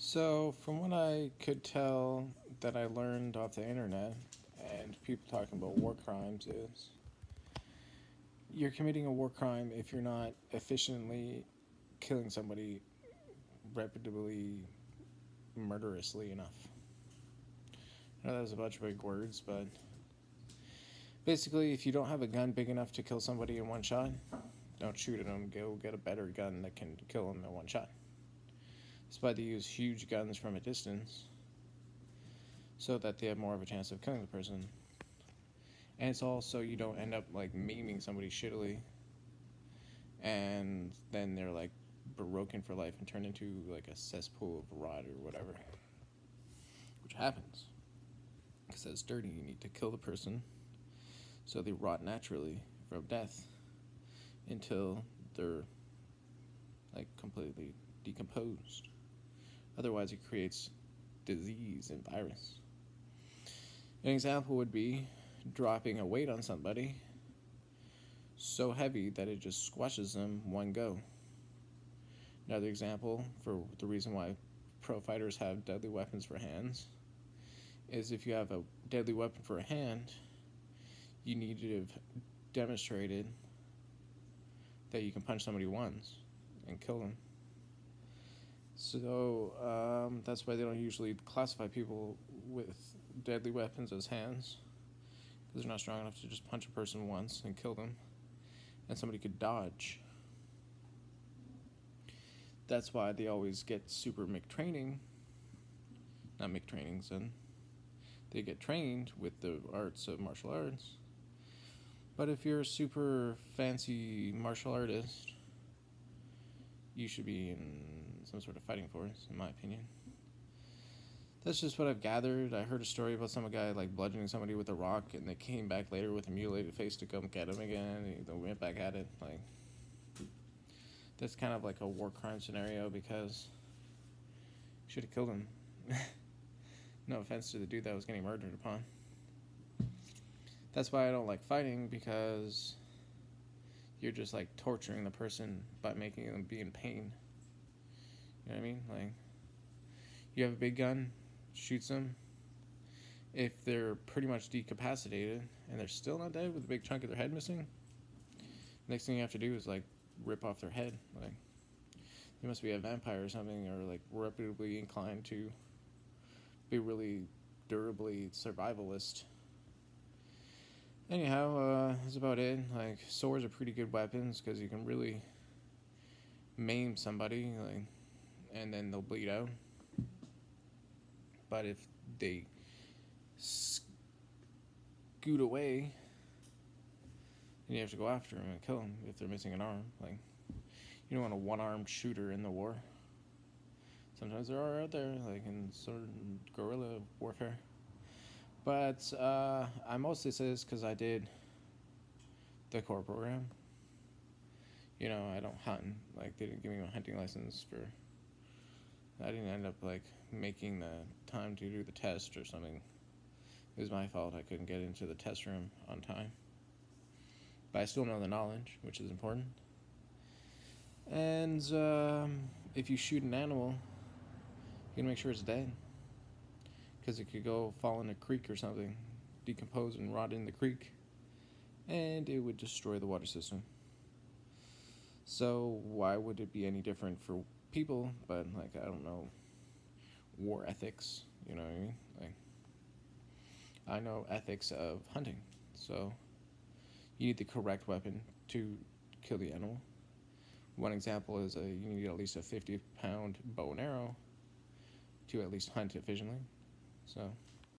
So, from what I could tell that I learned off the internet and people talking about war crimes is you're committing a war crime if you're not efficiently killing somebody reputably murderously enough. I know that was a bunch of big words, but basically, if you don't have a gun big enough to kill somebody in one shot, don't shoot at them. Go get a better gun that can kill them in one shot. That's why they use huge guns from a distance so that they have more of a chance of killing the person. And it's also you don't end up like maiming somebody shittily and then they're like broken for life and turned into like a cesspool of rot or whatever, which happens because that's dirty. You need to kill the person so they rot naturally from death until they're like completely decomposed. Otherwise it creates disease and virus. An example would be dropping a weight on somebody so heavy that it just squashes them one go. Another example for the reason why pro fighters have deadly weapons for hands is if you have a deadly weapon for a hand, you need to have demonstrated that you can punch somebody once and kill them. So that's why they don't usually classify people with deadly weapons as hands, because they're not strong enough to just punch a person once and kill them, and somebody could dodge. That's why they always get super McTraining, not McTrainings, and they get trained with the arts of martial arts. But if you're a super fancy martial artist, you should be in some sort of fighting force, in my opinion. That's just what I've gathered. I heard a story about some guy like bludgeoning somebody with a rock, and they came back later with a mutilated face to come get him again. And they went back at it. Like, that's kind of like a war crime scenario because you should have killed him. No offense to the dude that was getting murdered upon. That's why I don't like fighting, because you're just like torturing the person by making them be in pain. You know what I mean? Like, you have a big gun, shoots them. If they're pretty much decapacitated and they're still not dead with a big chunk of their head missing, next thing you have to do is like rip off their head. Like, you must be a vampire or something, or like reputably inclined to be really durably survivalist. Anyhow, that's about it. Like, swords are pretty good weapons because you can really maim somebody, like, and then they'll bleed out. But if they scoot away, then you have to go after them and kill them if they're missing an arm. Like, you don't want a one-armed shooter in the war. Sometimes there are out there, like in certain guerrilla warfare. But I mostly say this because I did the core program. You know, I don't hunt. Like, they didn't give me a hunting license for... I didn't end up, like, making the time to do the test or something. It was my fault. I couldn't get into the test room on time. But I still know the knowledge, which is important. And if you shoot an animal, you gotta make sure it's dead. Because it could go fall in a creek or something, decompose and rot in the creek, and it would destroy the water system. So why would it be any different for people? But like, I don't know, war ethics, you know what I mean? Like, I know ethics of hunting. So you need the correct weapon to kill the animal. One example is you need at least a 50-pound bow and arrow to at least hunt efficiently. So